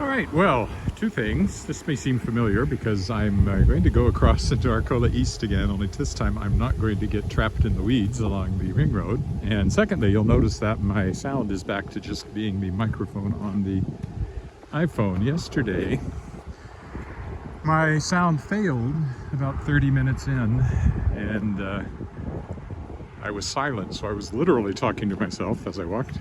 All right, well, two things. This may seem familiar because I'm going to go across into Arcola East again, only this time I'm not going to get trapped in the weeds along the ring road. And secondly, you'll notice that my sound is back to just being the microphone on the iPhone. Yesterday, my sound failed about 30 minutes in, and I was silent, so I was literally talking to myself as I walked.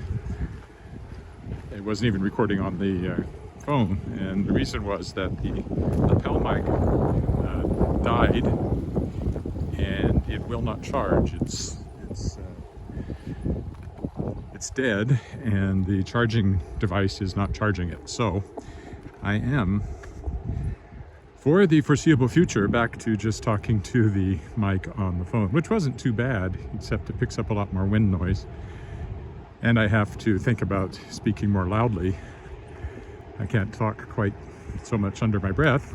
It wasn't even recording on the phone, and the reason was that the lapel mic died and it will not charge. It's dead, and the charging device is not charging it. So I am, for the foreseeable future, back to just talking to the mic on the phone, which wasn't too bad, except it picks up a lot more wind noise, and I have to think about speaking more loudly. I can't talk quite so much under my breath,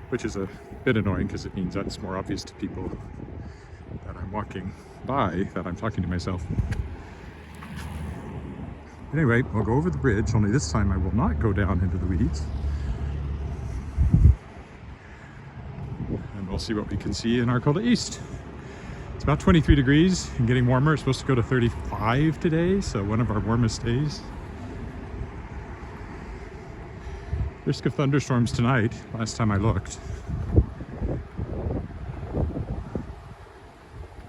which is a bit annoying because it means that's more obvious to people that I'm walking by that I'm talking to myself. Anyway, I'll go over the bridge, only this time I will not go down into the weeds. And we'll see what we can see in Arcola East. It's about 23 degrees and getting warmer. It's supposed to go to 35 today, so one of our warmest days. Risk of thunderstorms tonight, last time I looked.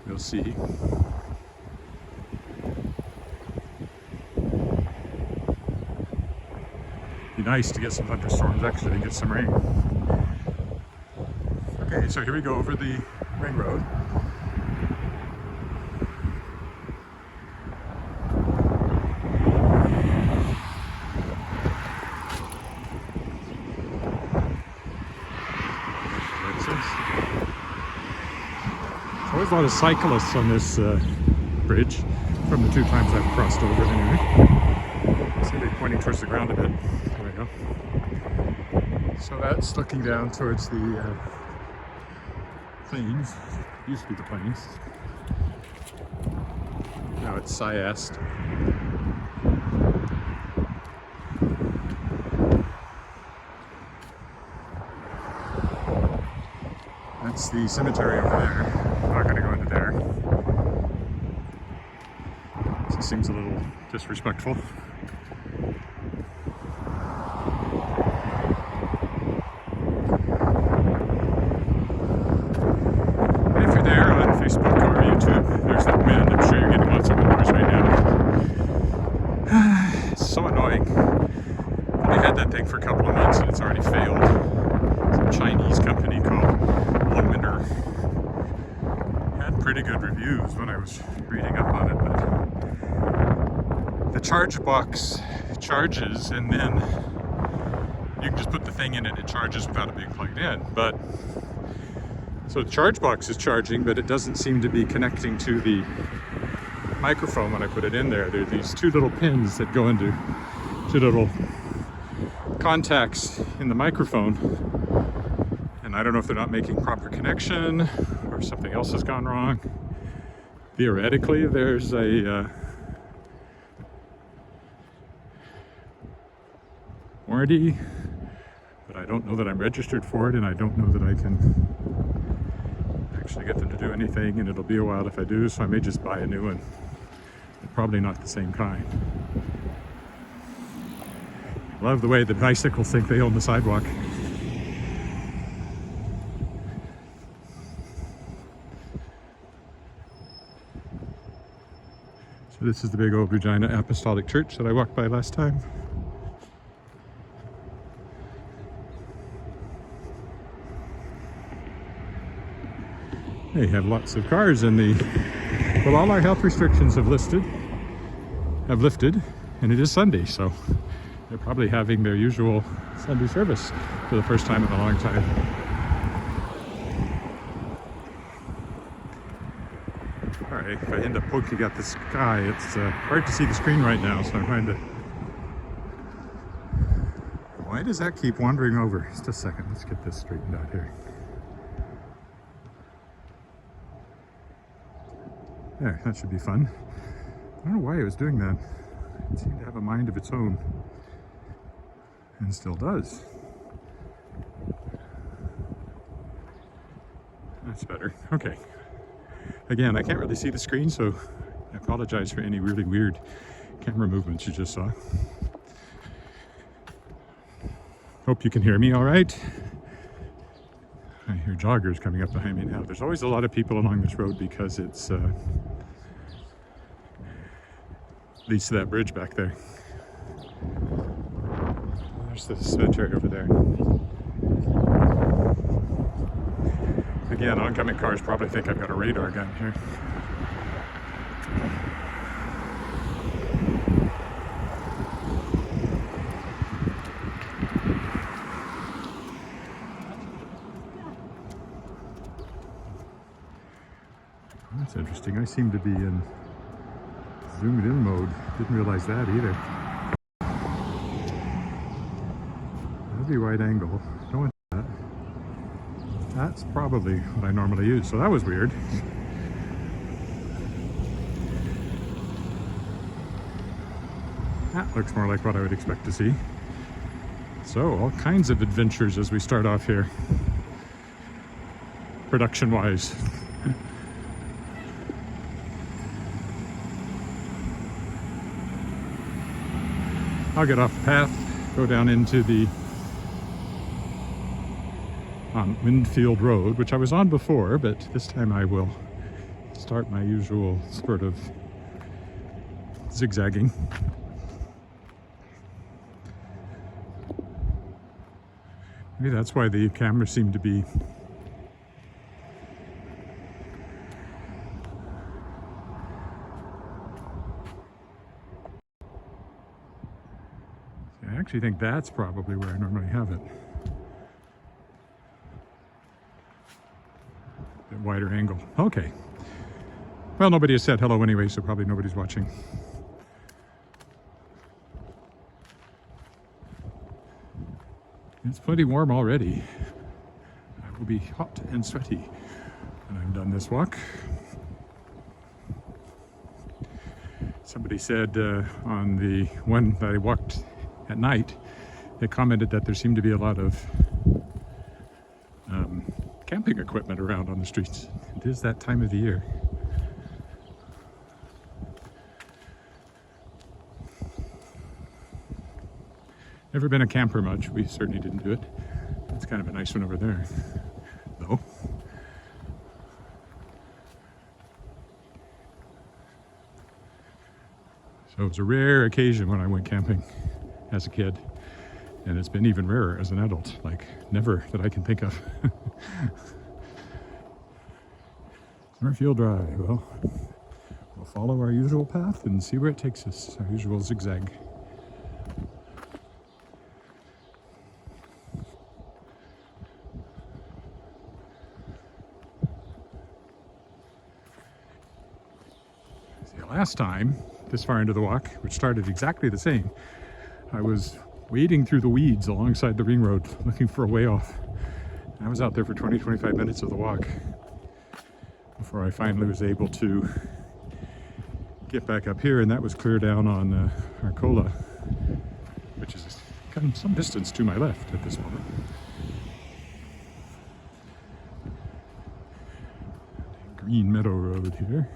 We'll see. Be nice to get some thunderstorms, actually, and get some rain. Okay, so here we go over the ring road. There's always a lot of cyclists on this bridge from the two times I've crossed over anyway. See, they're pointing towards the ground a bit. There we go. So that's looking down towards the plains. Used to be the plains. Now it's Siast. That's the cemetery over there. I'm not going to go into there. This seems a little disrespectful. And if you're there on Facebook or YouTube, there's that wind. I'm sure you're getting lots of wind noise right now. It's so annoying. They had that thing for a couple of months and it's already failed. It's a Chinese company called Winter. Had pretty good reviews when I was reading up on it, but the charge box charges, and then you can just put the thing in and it charges without it being plugged in. But so the charge box is charging, but it doesn't seem to be connecting to the microphone when I put it in there. There are these two little pins that go into two little contacts in the microphone. And I don't know if they're not making proper connection or something else has gone wrong. Theoretically, there's a warranty, but I don't know that I'm registered for it, and I don't know that I can actually get them to do anything, and it'll be a while if I do, so I may just buy a new one. Probably not the same kind. Love the way the bicycles think they own the sidewalk. This is the big old Regina Apostolic Church that I walked by last time. They have lots of cars in the... Well, all our health restrictions have lifted, and it is Sunday, so they're probably having their usual Sunday service for the first time in a long time. Alright, if I end up poking at the sky, it's hard to see the screen right now, so I'm trying to... Why does that keep wandering over? Just a second, let's get this straightened out here. There, that should be fun. I don't know why it was doing that. It seemed to have a mind of its own. and still does. That's better. Okay. Again, I can't really see the screen, so I apologize for any really weird camera movements you just saw. Hope you can hear me all right. I hear joggers coming up behind me now. There's always a lot of people along this road because it's leads to that bridge back there. There's the cemetery over there. Again, oncoming cars probably think I've got a radar gun here. That's interesting. I seem to be in zoomed in mode. Didn't realize that either. That'd be wide angle. Don't want that. That's probably what I normally use. So that was weird. That looks more like what I would expect to see. So all kinds of adventures as we start off here, production-wise. I'll get off the path, go down into the Windfield Road, which I was on before, but this time I will start my usual sort of zigzagging. Maybe that's why the camera seemed to be I actually think that's probably where I normally have it. A bit wider angle. Okay. Well, nobody has said hello anyway, so probably nobody's watching. It's plenty warm already. I will be hot and sweaty when I'm done this walk. Somebody said on the one that I walked at night, they commented that there seemed to be a lot of camping equipment around on the streets. It is that time of the year. Never been a camper much. We certainly didn't do it. That's kind of a nice one over there, though. So it was a rare occasion when I went camping as a kid, and it's been even rarer as an adult, like never that I can think of. Summerfield Drive. Well, we'll follow our usual path and see where it takes us, our usual zigzag. See, last time, this far into the walk, which started exactly the same, I was wading through the weeds alongside the ring road, looking for a way off. I was out there for 20-25 minutes of the walk before I finally was able to get back up here, and that was clear down on Arcola, which is kind of some distance to my left at this moment. Green Meadow Road here.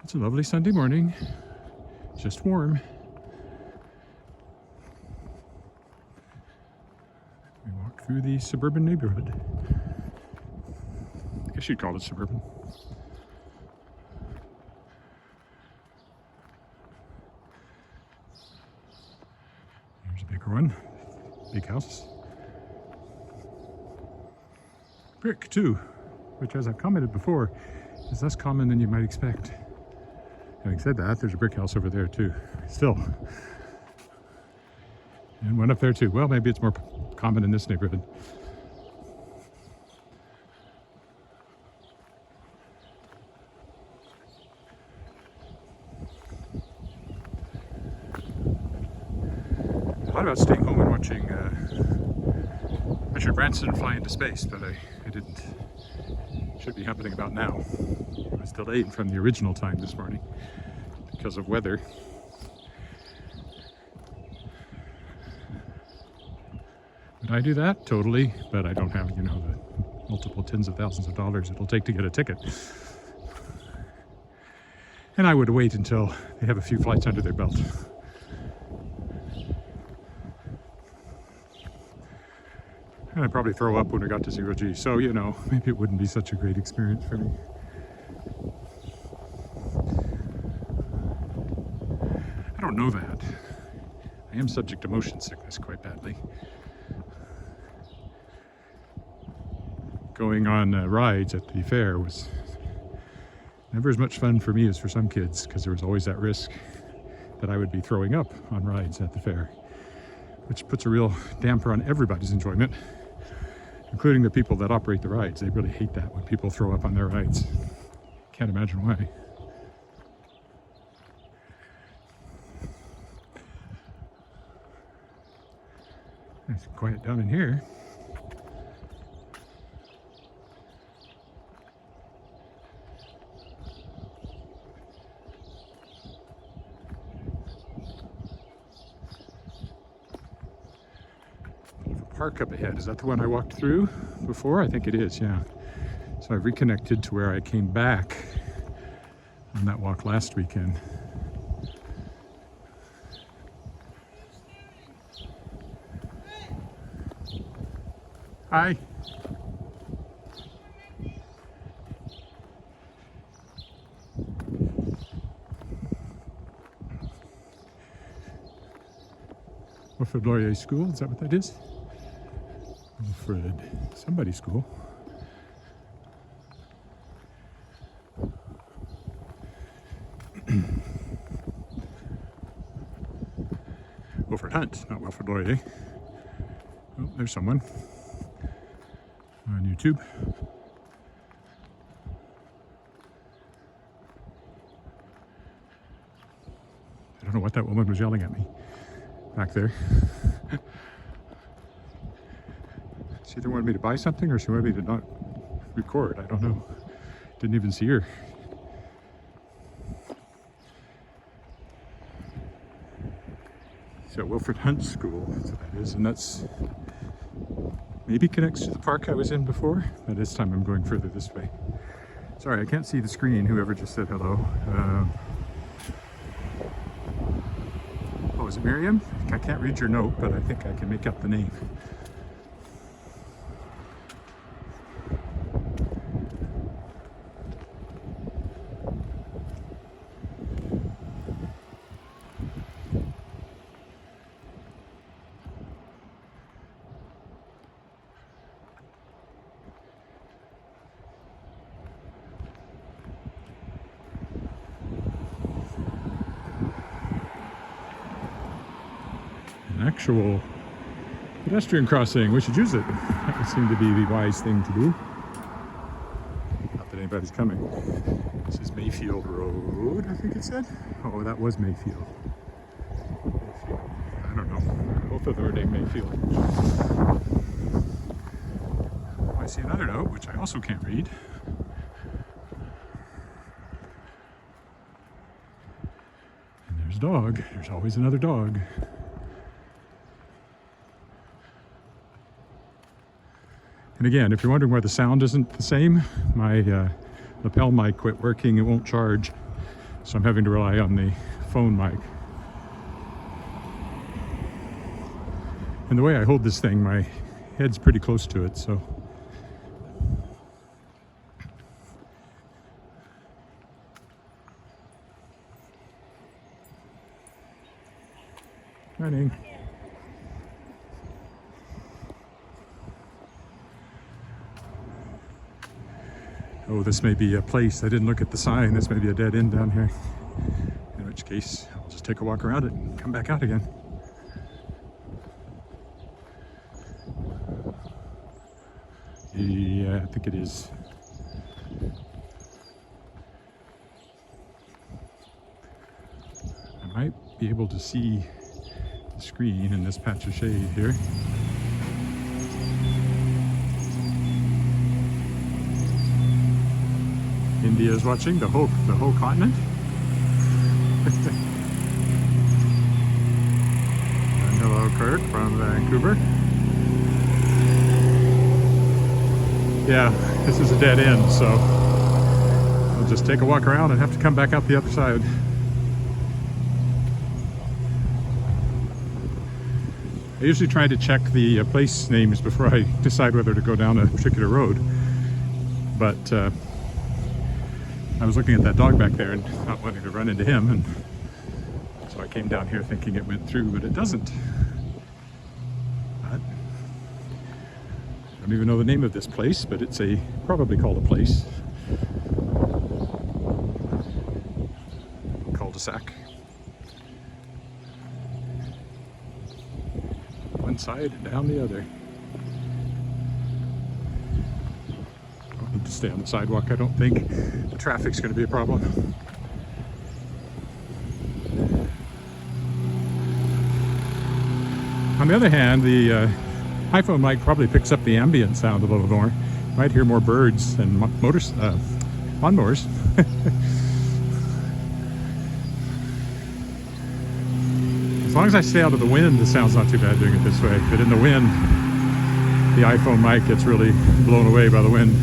It's a lovely Sunday morning, just warm. We walk through the suburban neighborhood. I guess you'd call it suburban. There's a bigger one, big house. Brick too, which, as I've commented before, is less common than you might expect. Having said that, there's a brick house over there too, still. And one up there too. Well, maybe it's more common in this neighborhood. about staying home and watching Richard Branson fly into space, but I didn't. Should be happening about now. It was delayed from the original time this morning because of weather. Would I do that? Totally, but I don't have, you know, the multiple tens of thousands of dollars it'll take to get a ticket. And I would wait until they have a few flights under their belt. And I'd probably throw up when we got to 0G. So, you know, maybe it wouldn't be such a great experience for me. I don't know that. I am subject to motion sickness quite badly. Going on rides at the fair was never as much fun for me as for some kids, because there was always that risk that I would be throwing up on rides at the fair, which puts a real damper on everybody's enjoyment, including the people that operate the rides. They really hate that when people throw up on their rides. Can't imagine why. It's quiet down in here. Park up ahead. Is that the one I walked through before? I think it is, yeah. So I've reconnected to where I came back on that walk last weekend. Hi. Wilfrid Laurier School, is that what that is? Wilfrid somebody's school. Wilfrid Hunt, not Wilfrid Laurier. Oh, there's someone on YouTube. I don't know what that woman was yelling at me back there. She either wanted me to buy something or she wanted me to not record. I don't know. Didn't even see her. So Wilfrid Hunt School, that's what that is, and that's maybe connects to the park I was in before, but this time I'm going further this way. Sorry, I can't see the screen, whoever just said hello. Oh, is it Miriam? I can't read your note, but I think I can make up the name. Actual pedestrian crossing. We should use it. That would seem to be the wise thing to do. Not that anybody's coming. This is Mayfield Road, I think it said. Oh, that was Mayfield. I don't know. Both of them are named Mayfield. I see another note, which I also can't read. And there's a dog. There's always another dog. And again, if you're wondering why the sound isn't the same, my lapel mic quit working, it won't charge, so I'm having to rely on the phone mic. And the way I hold this thing, my head's pretty close to it, so. Morning. Oh, this may be a place. I didn't look at the sign. This may be a dead end down here. In which case, I'll just take a walk around it and come back out again. Yeah, I think it is. I might be able to see the screen in this patch of shade here. India is watching, the whole continent. And hello, Kirk from Vancouver. Yeah, this is a dead end, so I'll just take a walk around and have to come back out the other side. I usually try to check the place names before I decide whether to go down a particular road, but I was looking at that dog back there and not wanting to run into him, and so I came down here thinking it went through, but it doesn't. But I don't even know the name of this place, but it's probably called a place. Cul-de-sac. One side and down the other. Don't need to stay on the sidewalk, I don't think. The traffic's going to be a problem. On the other hand, the iPhone mic probably picks up the ambient sound a little more. You might hear more birds and lawnmowers. As long as I stay out of the wind, the sound's not too bad doing it this way. But in the wind, the iPhone mic gets really blown away by the wind.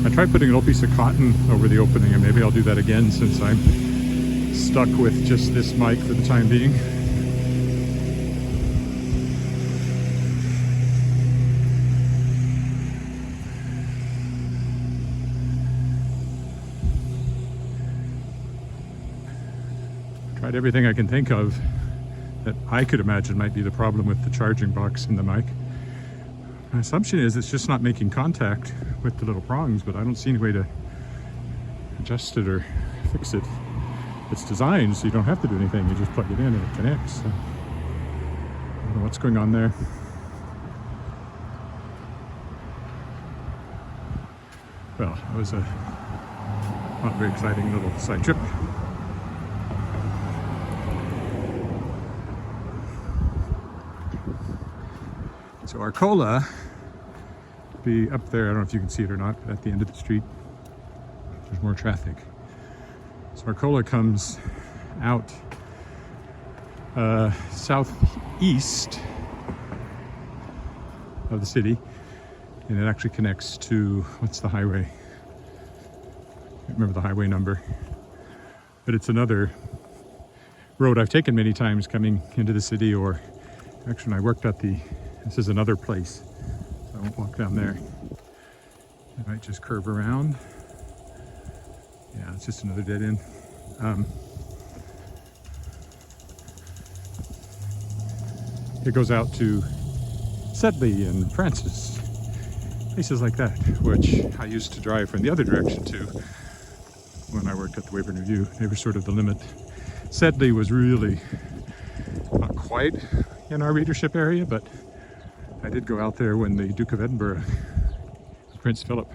I tried putting an old piece of cotton over the opening, and maybe I'll do that again since I'm stuck with just this mic for the time being. Tried everything I can think of that I could imagine might be the problem with the charging box in the mic. My assumption is it's just not making contact with the little prongs, but I don't see any way to adjust it or fix it. It's designed so you don't have to do anything, you just plug it in and it connects. So I don't know what's going on there. Well, it was a not very exciting little side trip. So Arcola, be up there, I don't know if you can see it or not, but at the end of the street, there's more traffic. So Arcola comes out southeast of the city, and it actually connects to, what's the highway? I can't remember the highway number, but it's another road I've taken many times coming into the city, or actually I worked at this is another place, so I won't walk down there. I might just curve around. Yeah, it's just another dead end. It goes out to Sedley and Francis, places like that, which I used to drive from the other direction to when I worked at the Weyburn Review. They were sort of the limit. Sedley was really not quite in our readership area, but I did go out there when the Duke of Edinburgh, Prince Philip,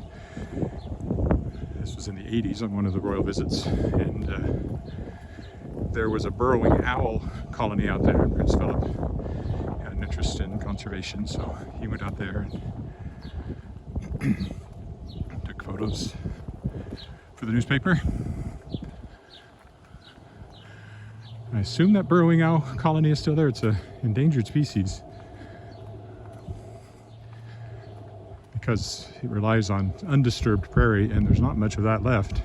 this was in the 80s on one of the royal visits, and there was a burrowing owl colony out there, and Prince Philip had an interest in conservation, so he went out there and took photos for the newspaper. I assume that burrowing owl colony is still there. It's an endangered species because it relies on undisturbed prairie, and there's not much of that left.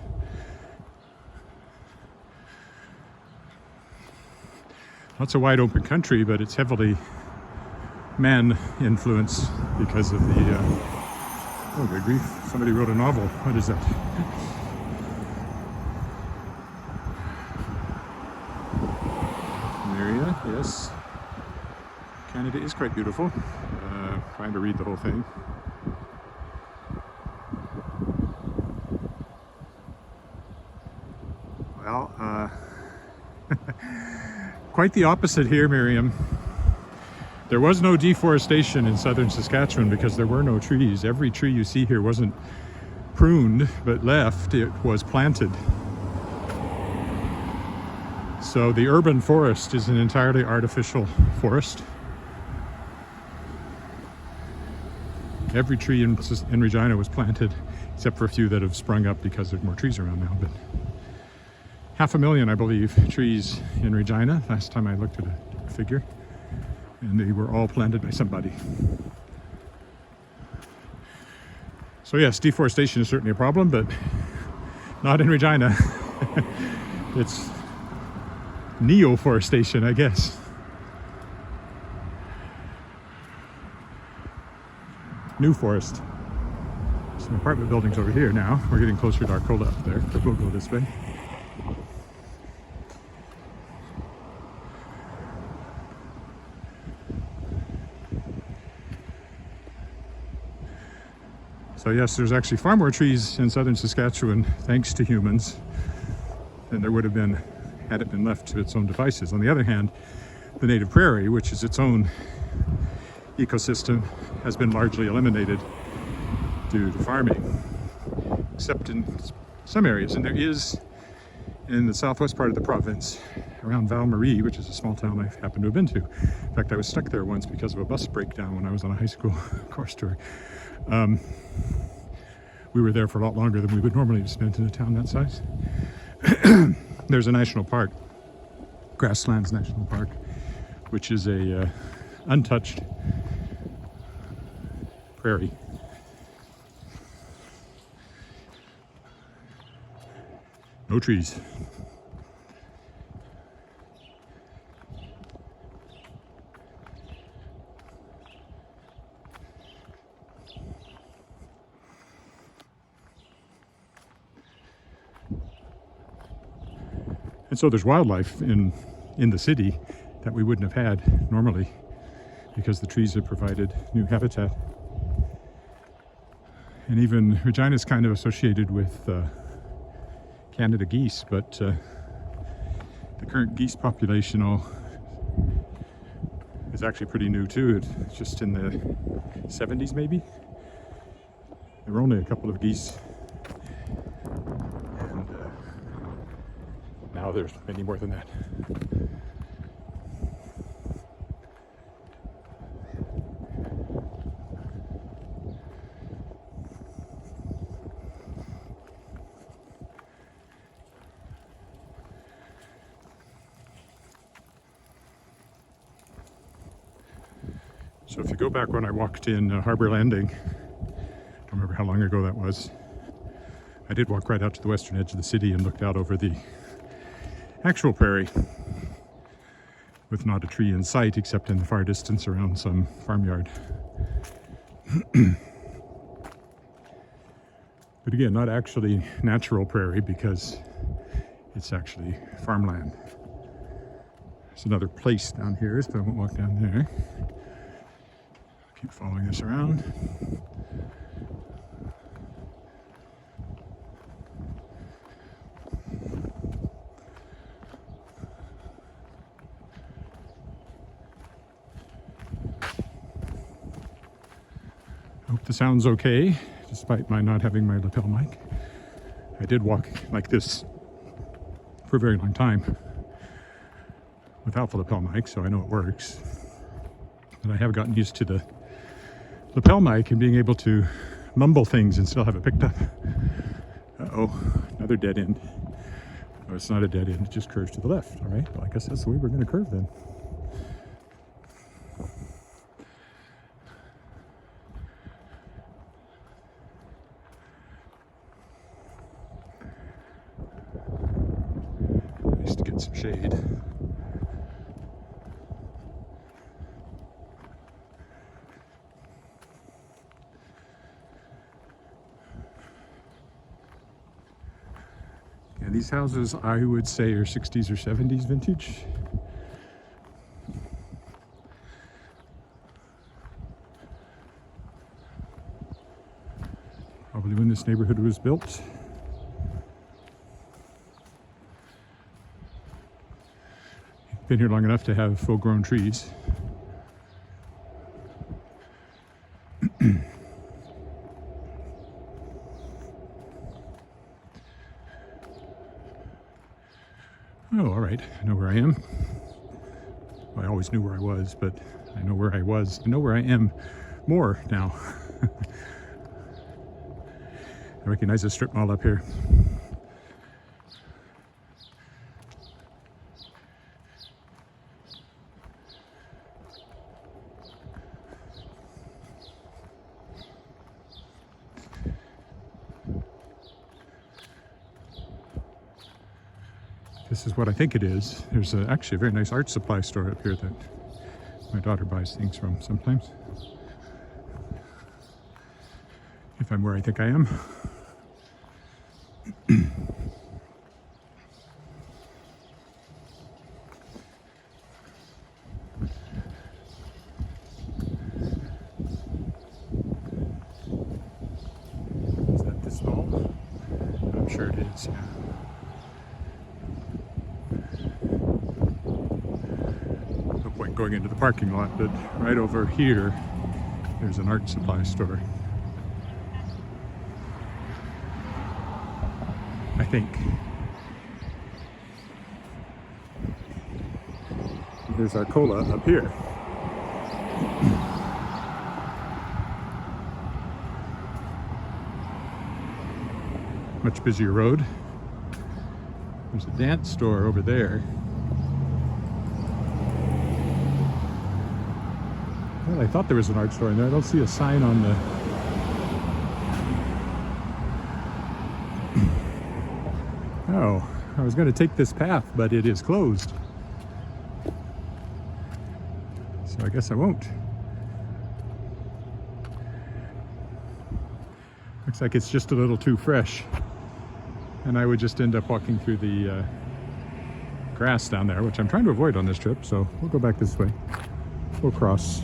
Lots of wide open country, but it's heavily man influenced because of the oh good grief, somebody wrote a novel. What is that? Yes, Canada is quite beautiful. Trying to read the whole thing. Well, quite the opposite here, Miriam. There was no deforestation in southern Saskatchewan because there were no trees. Every tree you see here wasn't pruned but left, it was planted. So the urban forest is an entirely artificial forest. Every tree in Regina was planted, except for a few that have sprung up because there's more trees around now. But 500,000, I believe, trees in Regina, last time I looked at a figure. And they were all planted by somebody. So yes, deforestation is certainly a problem, but not in Regina. It's neoforestation, I guess. New forest. Some apartment buildings over here now. We're getting closer to Arcola up there, but we'll go this way. So yes, there's actually far more trees in southern Saskatchewan, thanks to humans, than there would have been had it been left to its own devices. On the other hand, the native prairie, which is its own ecosystem, has been largely eliminated due to farming, except in some areas. And there is, in the southwest part of the province, around Val-Marie, which is a small town I happen to have been to. In fact, I was stuck there once because of a bus breakdown when I was on a high school course tour. We were there for a lot longer than we would normally have spent in a town that size. There's a national park, Grasslands National Park, which is a untouched prairie. No trees. And so there's wildlife in the city that we wouldn't have had normally because the trees have provided new habitat. And even Regina's kind of associated with Canada geese, but the current geese population is actually pretty new too. It's just in the 70s maybe. There were only a couple of geese. Now there's many more than that. So if you go back when I walked in Harbour Landing, I don't remember how long ago that was, I did walk right out to the western edge of the city and looked out over the actual prairie with not a tree in sight except in the far distance around some farmyard. But again, not actually natural prairie because it's actually farmland. There's another place down here, so I won't walk down there. Keep following this around. Hope the sound's okay, despite my not having my lapel mic. I did walk like this for a very long time without the lapel mic, so I know it works. But I have gotten used to the lapel mic and being able to mumble things and still have it picked up. Uh-oh, another dead end. Oh, it's not a dead end, it just curves to the left. All right, well, I guess that's the way we're going to curve then. Nice to get some shade. And these houses, I would say, are 60s or 70s vintage. Probably when this neighborhood was built. Been here long enough to have full-grown trees. Oh, all right, I know where I am. Well, I always knew where I was, but I know where I was. I know where I am more now. I recognize a strip mall up here. This is what I think it is. There's actually a very nice art supply store up here that my daughter buys things from sometimes. If I'm where I think I am. Is that this mall? I'm sure it is, yeah. No point going into the parking lot, but right over here, there's an art supply store. I think. There's Arcola up here. Much busier road. There's a dance store over there. Well, I thought there was an art store in there. I don't see a sign on the... Oh, I was going to take this path, but it is closed. So I guess I won't. Looks like it's just a little too fresh. And I would just end up walking through the grass down there, which I'm trying to avoid on this trip. So we'll go back this way. We'll cross.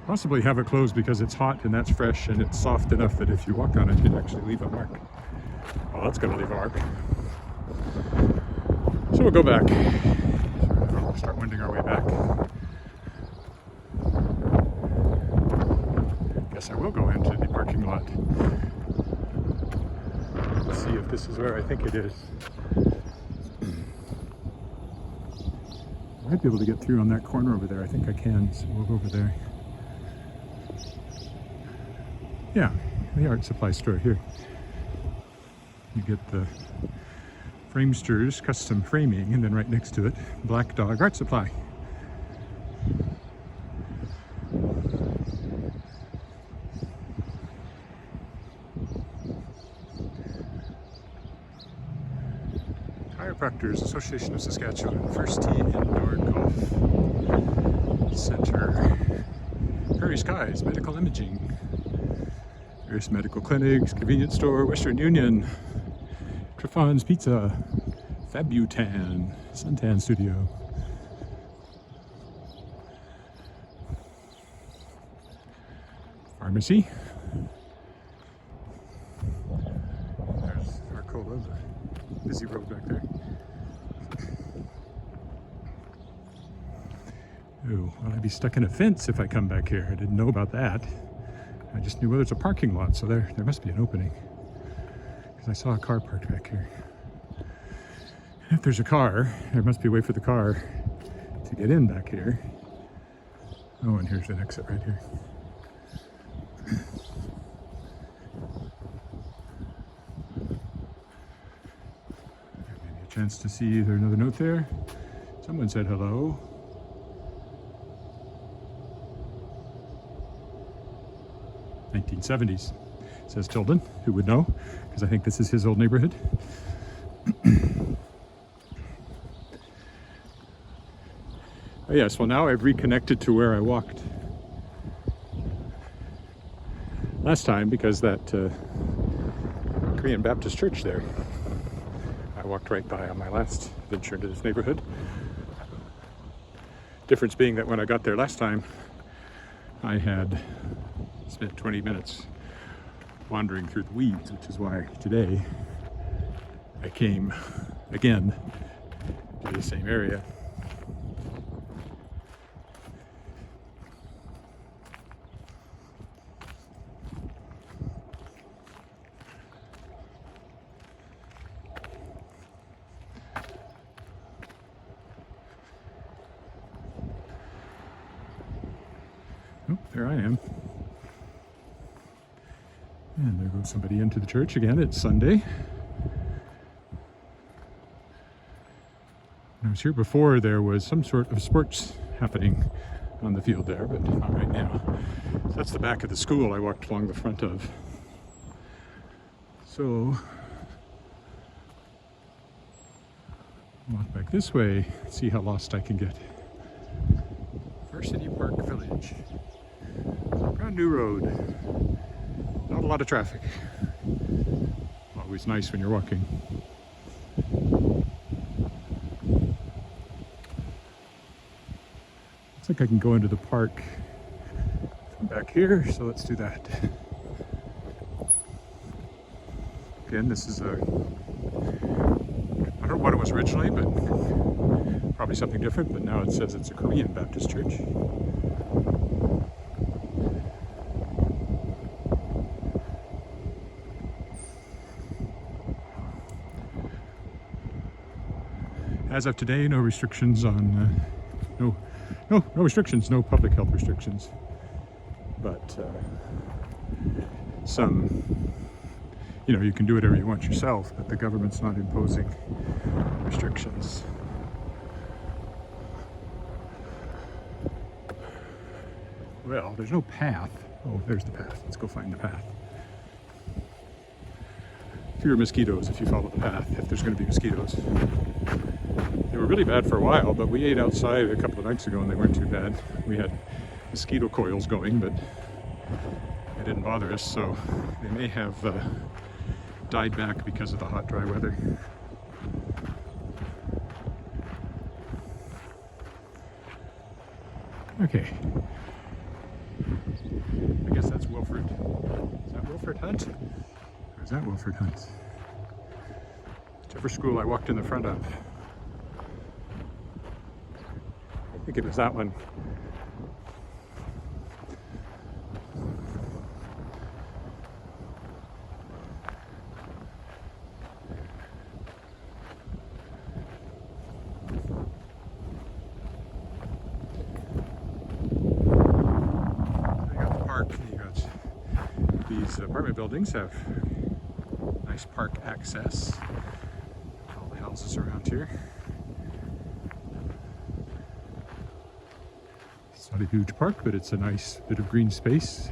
Possibly have it closed because it's hot and that's fresh and it's soft enough that if you walk on it, you'd actually leave a mark. Well, that's going to leave a mark. So we'll go back. We'll start wending our way back. Guess I will go into the parking lot. Let's see if this is where I think it is. I might be able to get through on that corner over there. I think I can, so we'll go over there. Yeah, the art supply store here. You get the Framesters custom framing, and then right next to it, Black Dog Art Supply. Chiropractors Association of Saskatchewan, First Tee Indoor Golf Center. Prairie Skies Medical Imaging. Various medical clinics, convenience store, Western Union, Triffon's Pizza, Fabutan, Suntan Studio. Pharmacy. There's Arcola, the busy road back there. Ooh, well, I'd be stuck in a fence if I come back here. I didn't know about that. I just knew, well, there's a parking lot, so there must be an opening. Because I saw a car parked back here. And if there's a car, there must be a way for the car to get in back here. Oh, and here's an exit right here. Maybe a chance to see, there's another note there. Someone said hello. '70s, says Tilden, who would know, because I think this is his old neighborhood. Oh yes, well now I've reconnected to where I walked last time, because that Korean Baptist church there, I walked right by on my last venture into this neighborhood. Difference being that when I got there last time, I had spent 20 minutes wandering through the weeds, which is why today I came again to the same area. there I am. And there goes somebody into the church again. It's Sunday. I was here before. There was some sort of sports happening on the field there, but not right now. So that's the back of the school I walked along the front of. So walk back this way, see how lost I can get. Varsity Park Village. Brand new road. Not a lot of traffic. Always nice when you're walking. Looks like I can go into the park from back here, so let's do that. Again, this is a, I don't know what it was originally, but probably something different, but now it says it's a Korean Baptist church. As of today, no restrictions on, no restrictions, no public health restrictions, but some, you know, you can do whatever you want yourself, but the government's not imposing restrictions. Well, there's no path. Oh, there's the path. Let's go find the path. Fewer mosquitoes if you follow the path, if there's going to be mosquitoes. They were really bad for a while, but we ate outside a couple of nights ago and they weren't too bad. We had mosquito coils going, but it didn't bother us, so they may have died back because of the hot, dry weather. Okay. I guess that's Wilford. Is that Wilford Hunt? Or is that Wilford Hunt? Whichever school I walked in the front of. I think it was that one. These apartment buildings have nice park access. All the houses around here. It's not a huge park, but it's a nice bit of green space.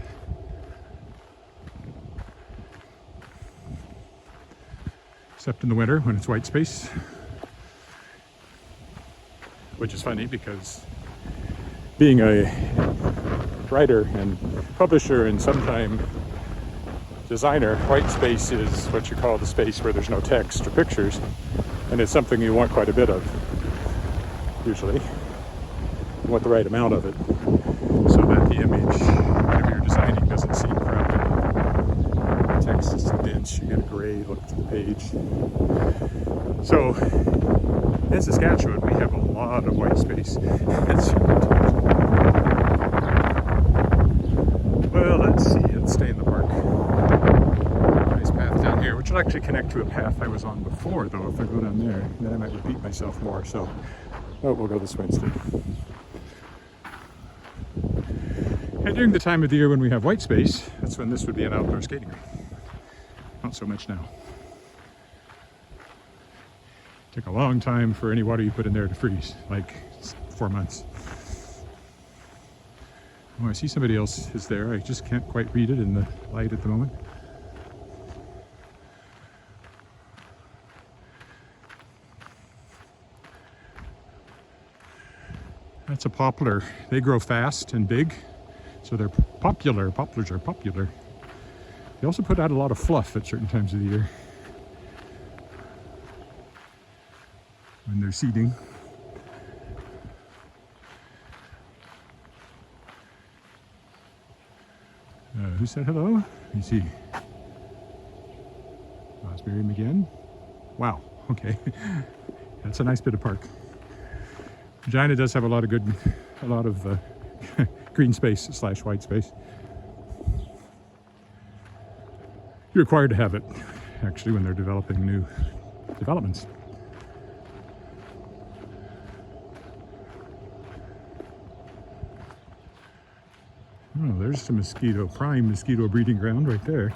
Except in the winter when it's white space. Which is funny because being a writer and publisher and sometime designer, white space is what you call the space where there's no text or pictures, and it's something you want quite a bit of, usually. You want the right amount of it, so that the image, whatever you're designing, doesn't seem crowded. The text is too dense, you get a gray look to the page. So, in Saskatchewan, we have a lot of white space. Well, let's see, let's stay in the park. Nice path down here, which will actually connect to a path I was on before, though. If I go down there, then I might repeat myself more, so we'll go this way instead. And during the time of the year when we have white space, that's when this would be an outdoor skating rink. Not so much now. Take a long time for any water you put in there to freeze, like 4 months. Oh, I see somebody else is there. I just can't quite read it in the light at the moment. That's a poplar. They grow fast and big, so they're popular. Poplars are popular. They also put out a lot of fluff at certain times of the year when they're seeding. Who said hello? Let me see. Raspberry again. Wow, okay. That's a nice bit of park. Regina does have a lot of green space / white space. You're required to have it, actually, when they're developing new developments. Oh, there's the mosquito, prime mosquito breeding ground right there.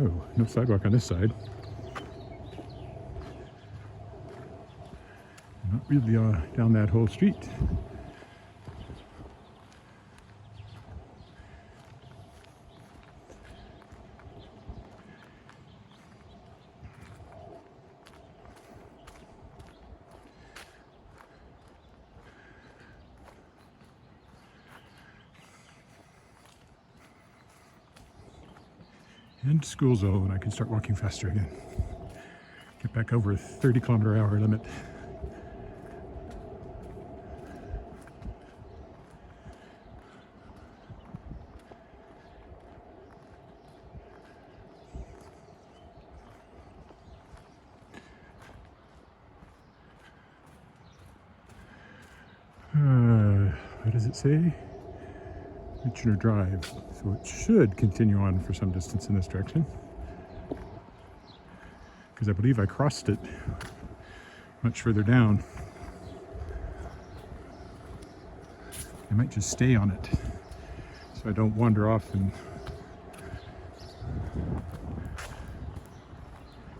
Oh, no sidewalk on this side. Not really down that whole street. And school zone, I can start walking faster again. Get back over a 30-kilometer-hour limit. What does it say? Regina Drive. So it should continue on for some distance in this direction. Because I believe I crossed it much further down. I might just stay on it so I don't wander off and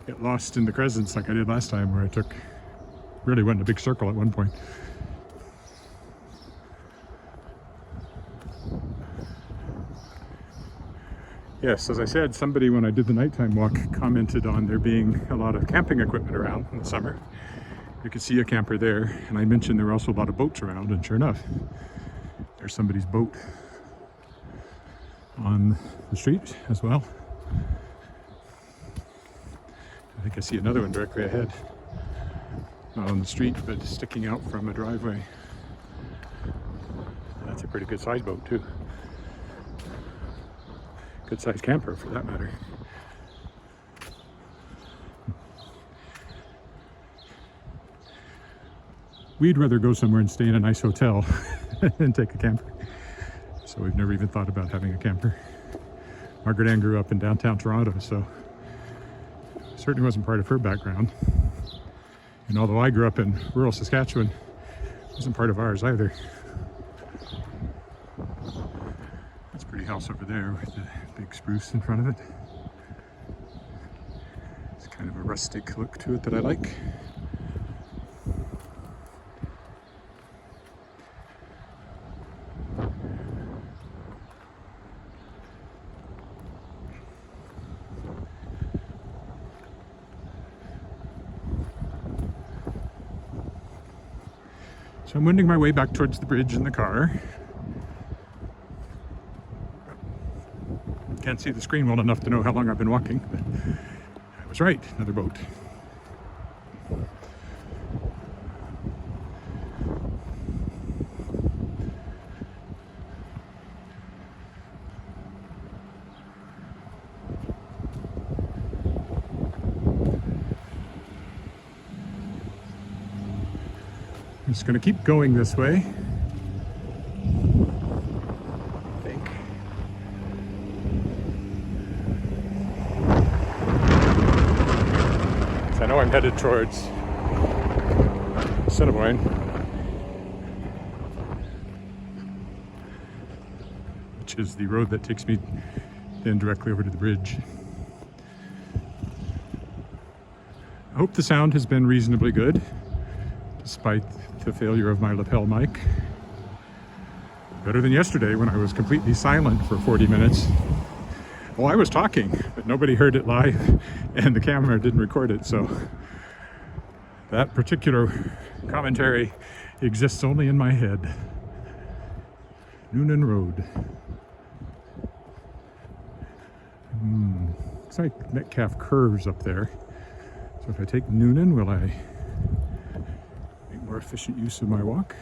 get lost in the crescents like I did last time, where I really went in a big circle at one point. Yes, as I said, somebody when I did the nighttime walk commented on there being a lot of camping equipment around in the summer. You could see a camper there, and I mentioned there were also a lot of boats around, and sure enough, there's somebody's boat on the street as well. I think I see another one directly ahead. Not on the street, but sticking out from a driveway. That's a pretty good size boat too. Good sized camper for that matter. We'd rather go somewhere and stay in a nice hotel than take a camper. So we've never even thought about having a camper. Margaret Ann grew up in downtown Toronto, so it certainly wasn't part of her background. And although I grew up in rural Saskatchewan, it wasn't part of ours either. That's a pretty house over there with the big spruce in front of it. It's kind of a rustic look to it that I like. So I'm wending my way back towards the bridge in the car. Can't see the screen well enough to know how long I've been walking, but I was right, another boat. I'm just going to keep going this way. I think. So I know I'm headed towards Saskatchewan, which is the road that takes me then directly over to the bridge. I hope the sound has been reasonably good, despite the failure of my lapel mic. Better than yesterday when I was completely silent for 40 minutes. Well, I was talking, but nobody heard it live and the camera didn't record it, so that particular commentary exists only in my head. Noonan Road. Looks like Metcalf curves up there. So if I take Noonan, will I make more efficient use of my walk?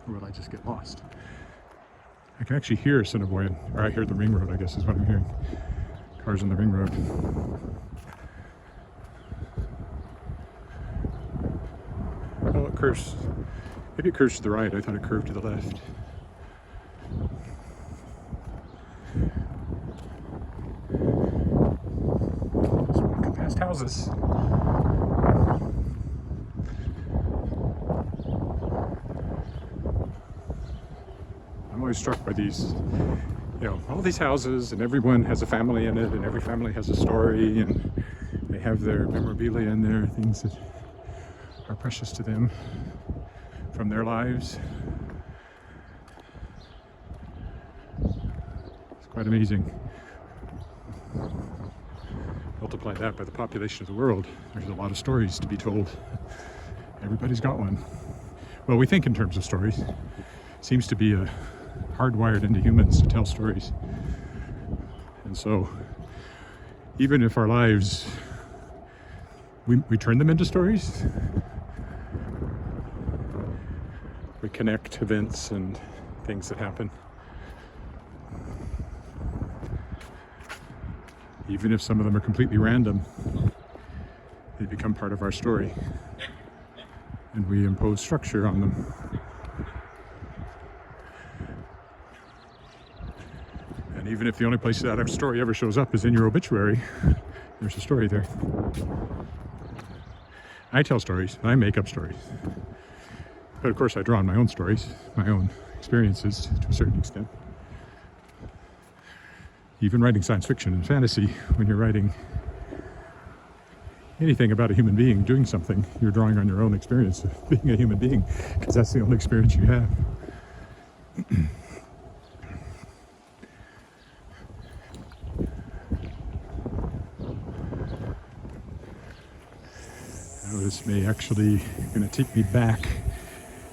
Or will I just get lost? I can actually hear Assiniboine, or I hear the ring road, I guess is what I'm hearing. Cars on the ring road. Oh, it curves. Maybe it curves to the right. I thought it curved to the left. Just walking past houses. houses. I'm always struck by these, all these houses, and everyone has a family in it, and every family has a story, and they have their memorabilia in there, things that are precious to them from their lives. It's quite amazing. Multiply that by the population of the world, there's a lot of stories to be told. Everybody's got one. Well, we think in terms of stories. It seems to be hardwired into humans to tell stories. And so, even if our lives, we turn them into stories, we connect events and things that happen. Even if some of them are completely random, they become part of our story. And we impose structure on them. And even if the only place that story ever shows up is in your obituary, there's a story there. I tell stories, I make up stories. But of course I draw on my own stories, my own experiences to a certain extent. Even writing science fiction and fantasy, when you're writing anything about a human being doing something, you're drawing on your own experience of being a human being, because that's the only experience you have. Now this may actually going to take me back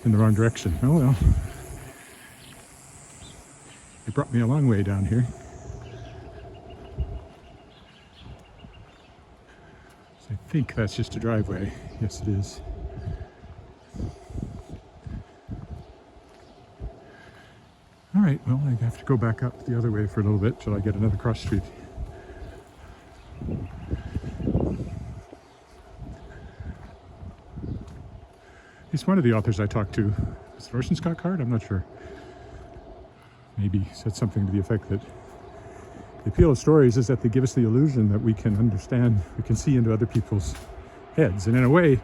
in the wrong direction. Oh well. It brought me a long way down here. I think that's just a driveway. Yes, it is. All right, well, I have to go back up the other way for a little bit till I get another cross street. He's one of the authors I talked to. Is it Orson Scott Card? I'm not sure. Maybe said something to the effect that the appeal of stories is that they give us the illusion that we can understand, we can see into other people's heads. And in a way,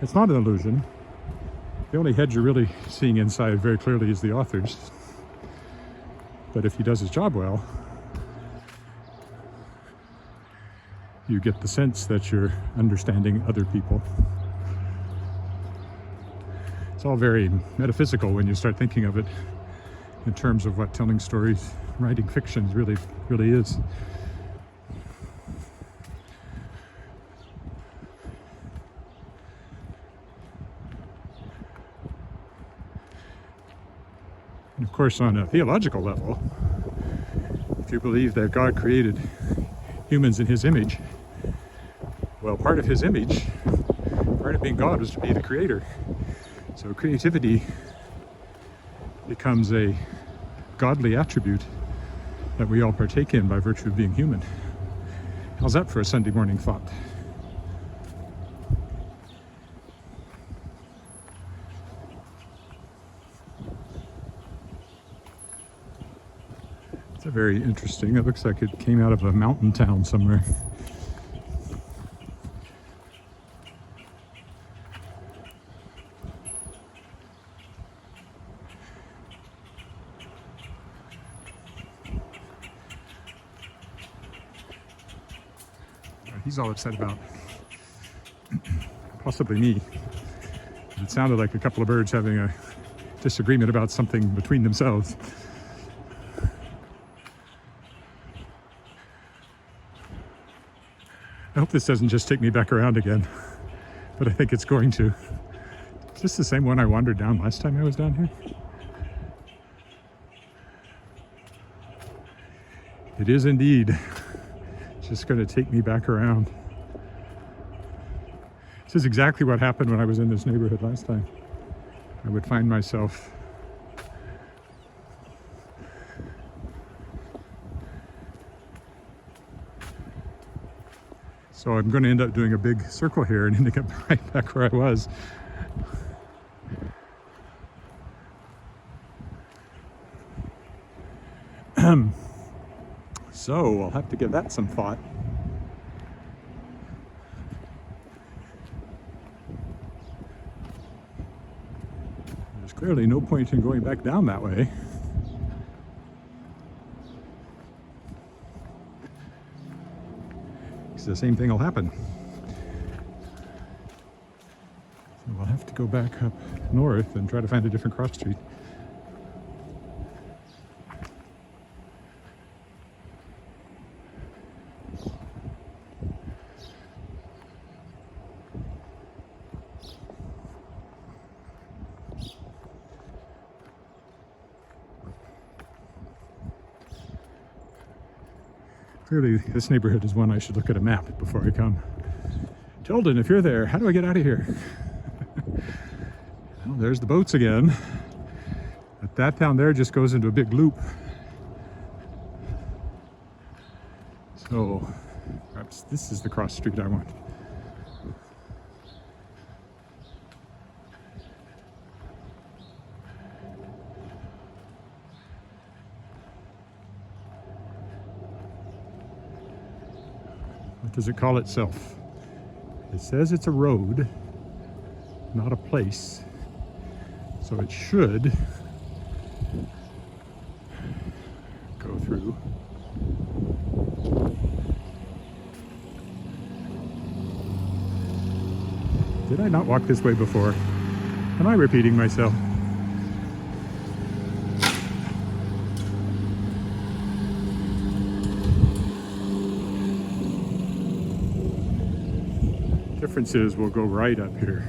it's not an illusion. The only head you're really seeing inside very clearly is the author's. But if he does his job well, you get the sense that you're understanding other people. It's all very metaphysical when you start thinking of it in terms of what telling stories, writing fictions really is. And of course, on a theological level, if you believe that God created humans in his image, well, part of his image, part of being God, was to be the creator. So creativity becomes a godly attribute that we all partake in by virtue of being human. How's that for a Sunday morning thought? It's a very interesting, it looks like it came out of a mountain town somewhere. He's all upset about possibly me. It sounded like a couple of birds having a disagreement about something between themselves. I hope this doesn't just take me back around again, but I think it's going to. Is this the same one I wandered down last time I was down here? It is indeed. Just going to take me back around. This is exactly what happened when I was in this neighborhood last time. I would find myself so I'm going to end up doing a big circle here and ending up right back where I was. So I'll have to give that some thought. Clearly no point in going back down that way. Because the same thing will happen. So we'll have to go back up north and try to find a different cross street. Clearly, this neighborhood is one I should look at a map before I come. Tilden, if you're there, how do I get out of here? Well, there's the boats again. But that down there just goes into a big loop. So, perhaps this is the cross street I want. What does it call itself? It says it's a road, not a place. So it should go through. Did I not walk this way before? Am I repeating myself? Difference is we'll go right up here.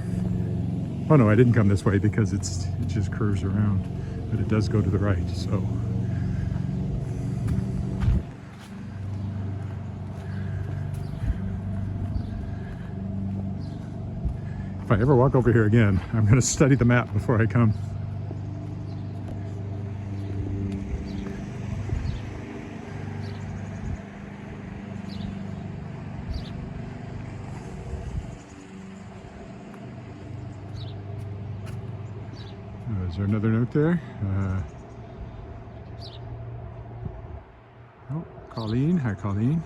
Oh no, I didn't come this way because it just curves around, but it does go to the right, so. If I ever walk over here again, I'm going to study the map before I come. Is there another note there? Oh, Colleen. Hi, Colleen.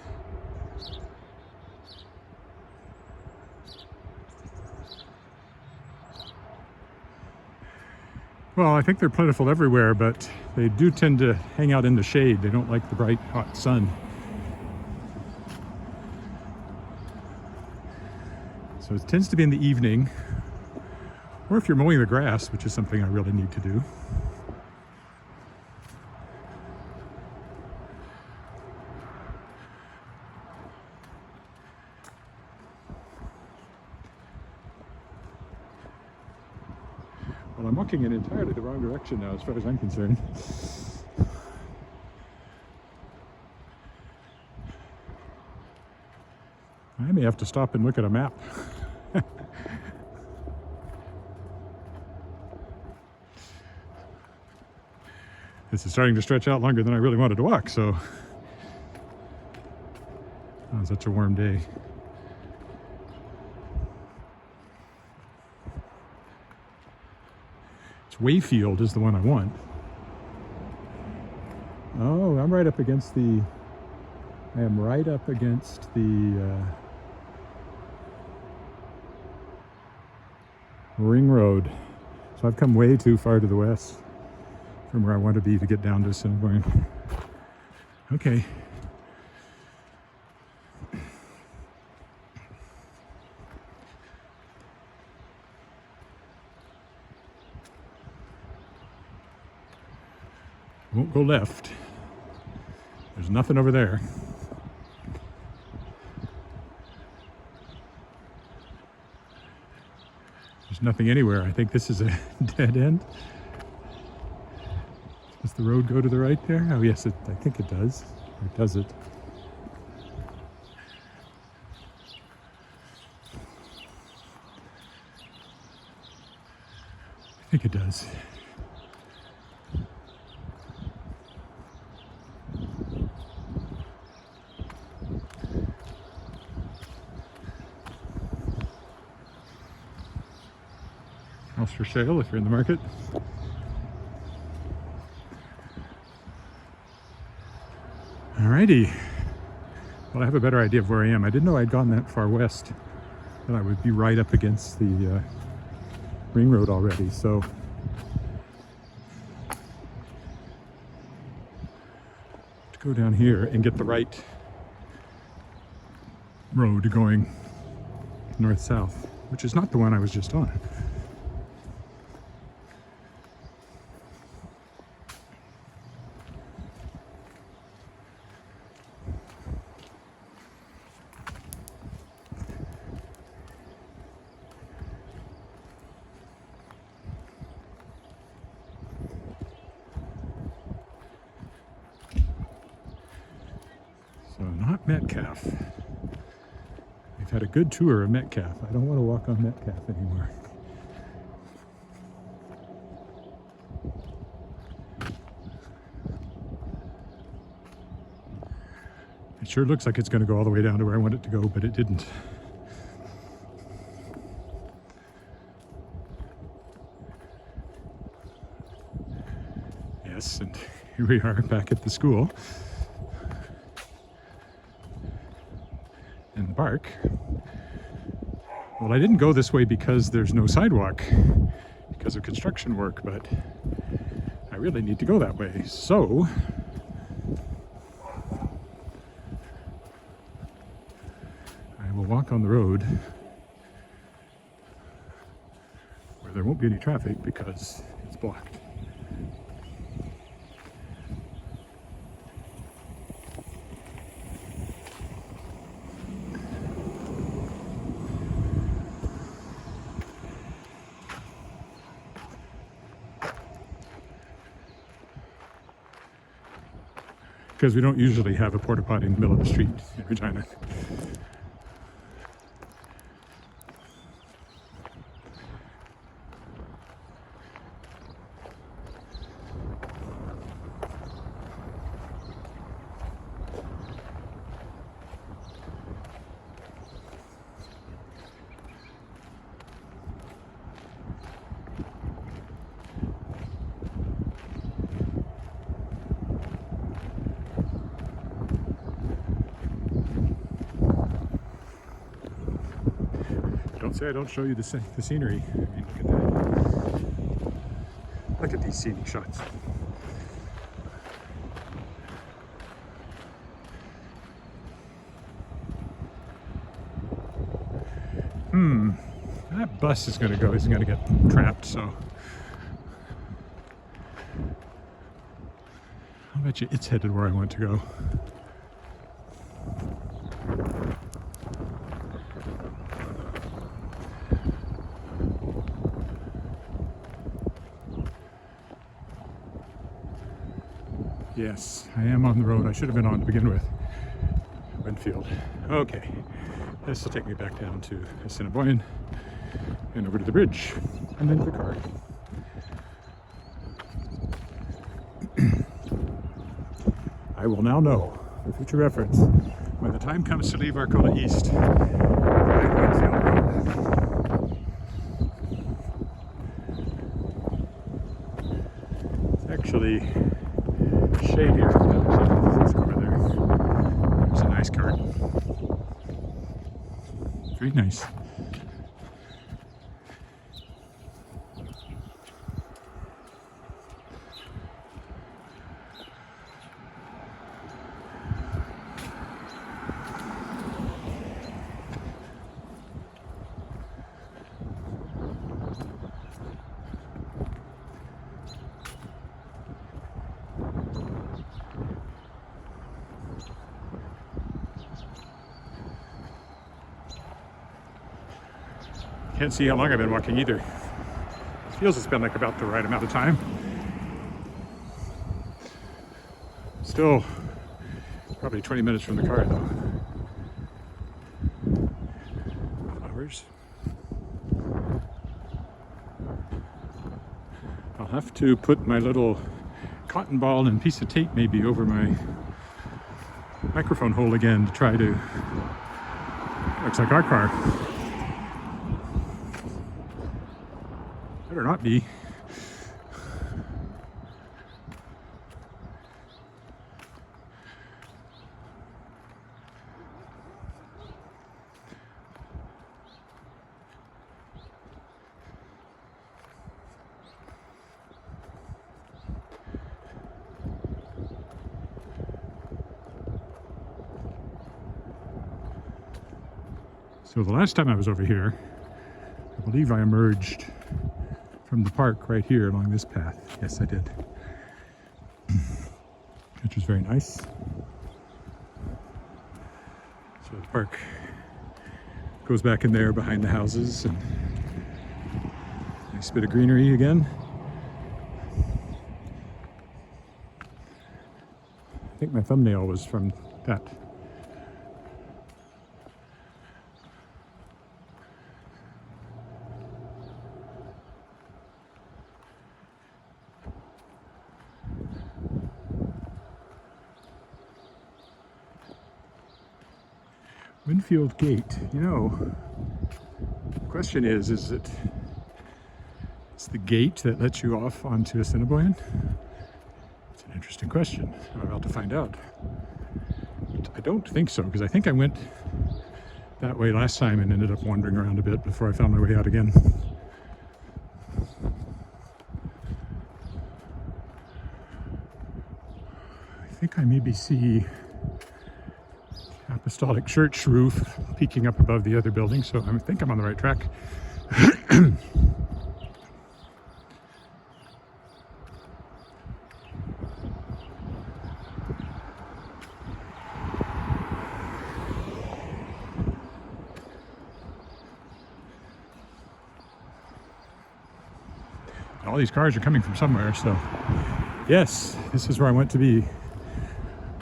Well, I think they're plentiful everywhere, but they do tend to hang out in the shade. They don't like the bright, hot sun. So it tends to be in the evening, or if you're mowing the grass, which is something I really need to do. Well, I'm walking in entirely the wrong direction now, as far as I'm concerned. I may have to stop and look at a map. This is starting to stretch out longer than I really wanted to walk, so. Oh, such a warm day. It's Wayfield is the one I want. Oh, I'm right up against the, I am right up against the Ring Road. So I've come way too far to the west from where I want to be to get down to Assiniboine. Okay. Won't go left. There's nothing over there. There's nothing anywhere. I think this is a dead end. Does the road go to the right there? Oh yes, I think it does. Or does it? I think it does. House for sale if you're in the market. Alrighty. Well, I have a better idea of where I am. I didn't know I'd gone that far west, that I would be right up against the Ring Road already. So go down here and get the right road going north-south, which is not the one I was just on. So not Metcalf. We've had a good tour of Metcalf. I don't want to walk on Metcalf anymore. It sure looks like it's going to go all the way down to where I want it to go, but it didn't. Yes, and here we are back at the school. In the park. Well, I didn't go this way because there's no sidewalk because of construction work, but I really need to go that way. So I will walk on the road where there won't be any traffic because it's blocked. Because we don't usually have a porta potty in the middle of the street in Regina. Don't say I don't show you the scenery. I mean, look at that. Look at these scenic shots. That bus is going to get trapped, so I'll bet you it's headed where I want to go. Yes, I am on the road I should have been on to begin with. Winfield. Okay, this will take me back down to Assiniboine and over to the bridge and then to the car. I will now know, for future reference, when the time comes to leave Arcola East, right Winfield Road. It's actually shadier. Let's go over there. There's a nice garden. Very nice. Can't see how long I've been walking either. It feels it's been like about the right amount of time. Still probably 20 minutes from the car though. Flowers. I'll have to put my little cotton ball and piece of tape maybe over my microphone hole again to try to, looks like our car. Better not be. So the last time I was over here, I believe I emerged from the park right here along this path. Yes, I did. Which was very nice. So the park goes back in there behind the houses, and nice bit of greenery again. I think my thumbnail was from that. Winfield Gate, you know, the question is it it's the gate that lets you off onto Assiniboine? It's an interesting question. I'm about to find out. But I don't think so, because I think I went that way last time and ended up wandering around a bit before I found my way out again. I think I maybe see Apostolic Church roof peeking up above the other building, so I think I'm on the right track. All these cars are coming from somewhere, so yes, this is where I want to be.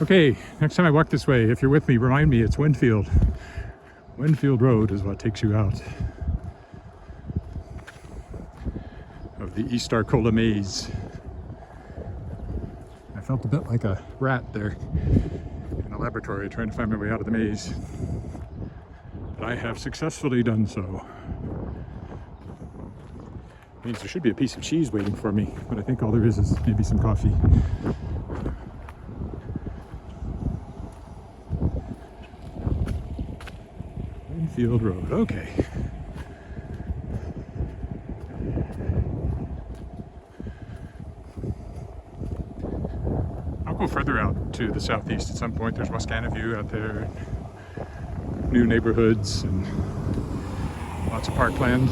Okay, next time I walk this way, if you're with me, remind me it's Winfield. Winfield Road is what takes you out of the East Arcola maze. I felt a bit like a rat there in a laboratory trying to find my way out of the maze. But I have successfully done so. Means there should be a piece of cheese waiting for me, but I think all there is maybe some coffee. Winfield Road, okay. I'll go further out to the southeast at some point. There's Wascana View out there, new neighborhoods, and lots of parkland.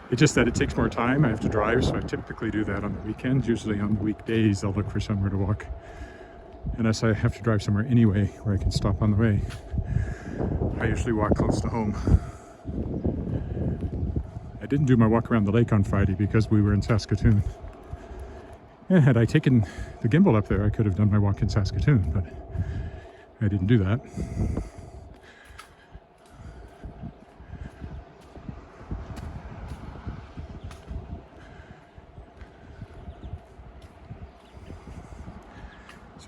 It's just that it takes more time. I have to drive, so I typically do that on the weekends. Usually on the weekdays, I'll look for somewhere to walk. Unless I have to drive somewhere anyway where I can stop on the way. I usually walk close to home. I didn't do my walk around the lake on Friday because we were in Saskatoon. And had I taken the gimbal up there, I could have done my walk in Saskatoon, but I didn't do that.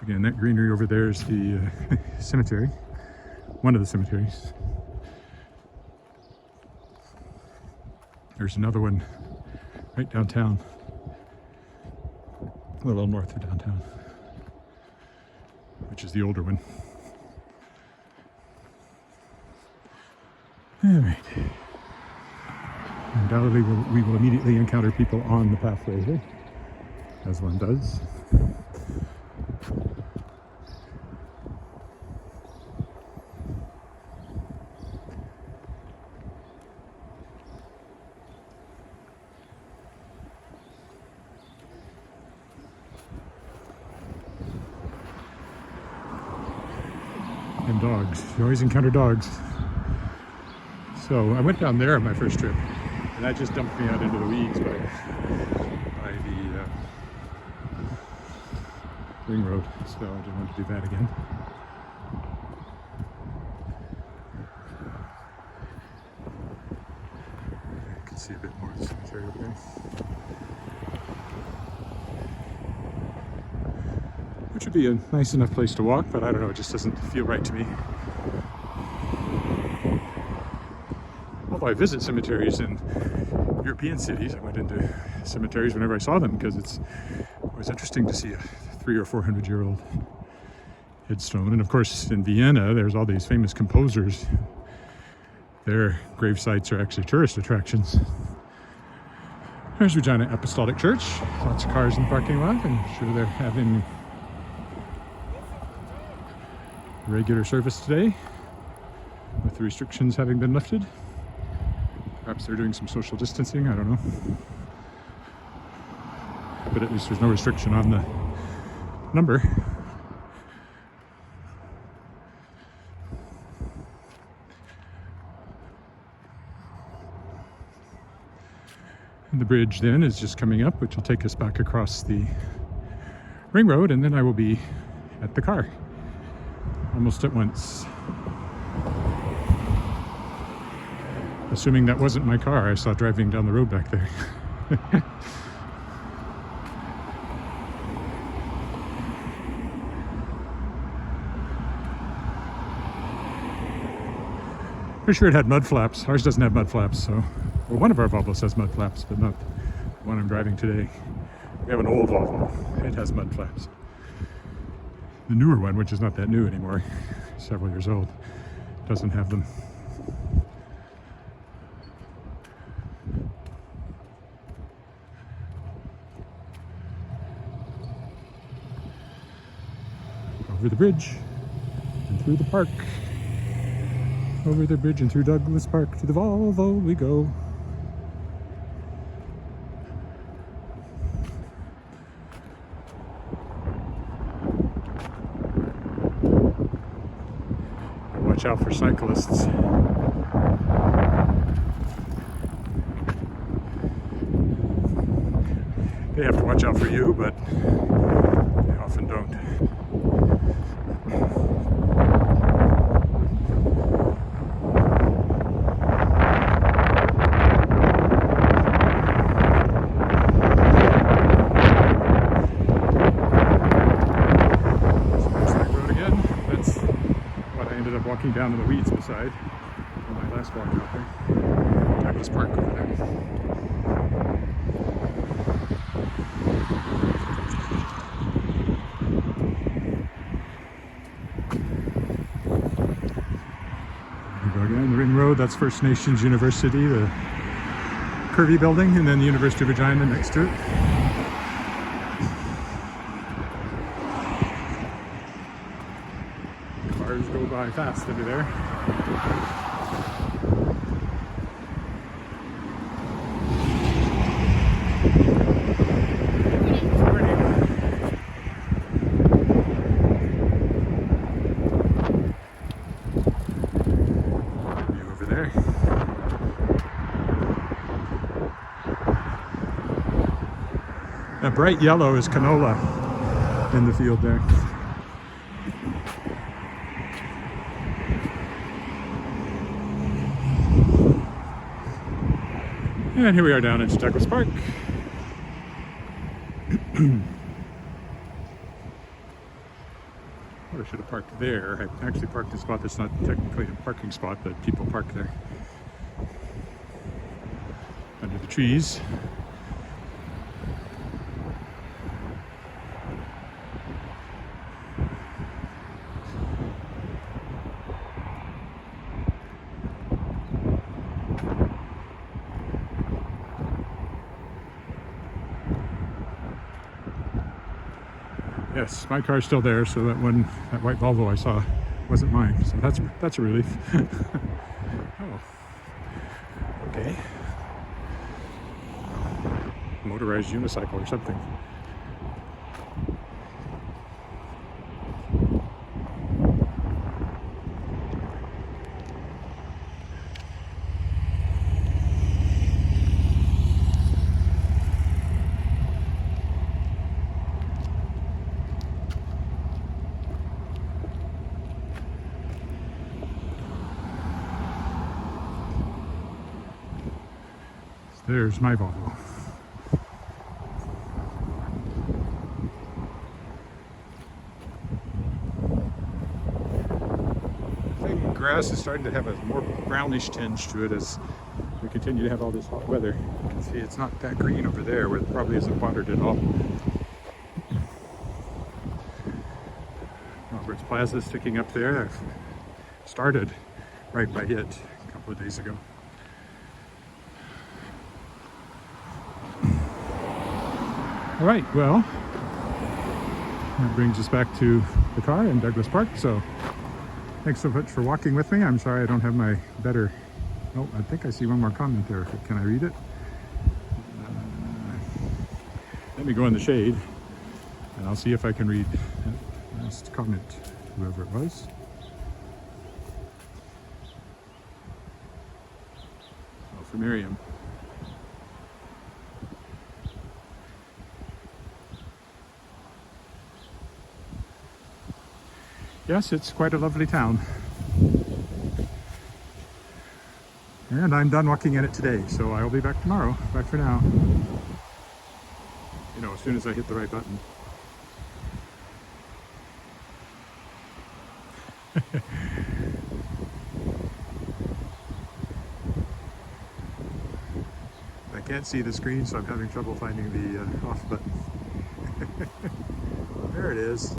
Again, that greenery over there is the cemetery, one of the cemeteries. There's another one right downtown, a little north of downtown, which is the older one. All right. Undoubtedly, we will immediately encounter people on the pathway here, as one does. And dogs. You always encounter dogs. So I went down there on my first trip, and that just dumped me out into the weeds by the ring road. So I didn't want to do that again. I can see a bit more of the cemetery over there. Which would be a nice enough place to walk, but I don't know, it just doesn't feel right to me. Although I visit cemeteries in European cities, I went into cemeteries whenever I saw them because it was interesting to see a 300 or 400-year-old headstone. And of course, in Vienna, there's all these famous composers. Their grave sites are actually tourist attractions. There's Regina Apostolic Church. Lots of cars in the parking lot. I'm sure they're having regular service today, with the restrictions having been lifted. Perhaps they're doing some social distancing, I don't know. But at least there's no restriction on the number. And the bridge then is just coming up, which will take us back across the ring road, and then I will be at the car almost at once. Assuming that wasn't my car I saw driving down the road back there. Pretty sure it had mud flaps. Ours doesn't have mud flaps, so... Well, one of our Volvos has mud flaps, but not the one I'm driving today. We have an old Volvo. It has mud flaps. The newer one, which is not that new anymore, several years old, doesn't have them. Over the bridge and through the park. Over the bridge and through Douglas Park to the Volvo we go. Watch out for cyclists. They have to watch out for you, but they often don't. Walking down in the weeds beside on my last walk out there. Douglas Park over there. We go again, the Ring Road, that's First Nations University, the curvy building, and then the University of Regina next to it. Cars go by fast over there. View over there. That bright yellow is canola in the field there. And here we are down into Douglas Park. I should have parked there. I actually parked in a spot that's not technically a parking spot, but people park there. Under the trees. Yes, my car's still there, so that white Volvo I saw wasn't mine, so that's a relief. Oh, okay. Motorized unicycle or something. There's my Volvo. I think grass is starting to have a more brownish tinge to it as we continue to have all this hot weather. You can see it's not that green over there where it probably isn't watered at all. Roberts Plaza sticking up there. I've started right by it a couple of days ago. All right, well, that brings us back to the car in Douglas Park, so Thanks so much for walking with me. I'm sorry I don't have my better... Oh, I think I see one more comment there. Can I read it? Let me go in the shade and I'll see if I can read that last comment, whoever it was. Oh, for Miriam. Yes, it's quite a lovely town. And I'm done walking in it today, so I'll be back tomorrow. Bye for now. You know, as soon as I hit the right button. I can't see the screen, so I'm having trouble finding the off button. There it is.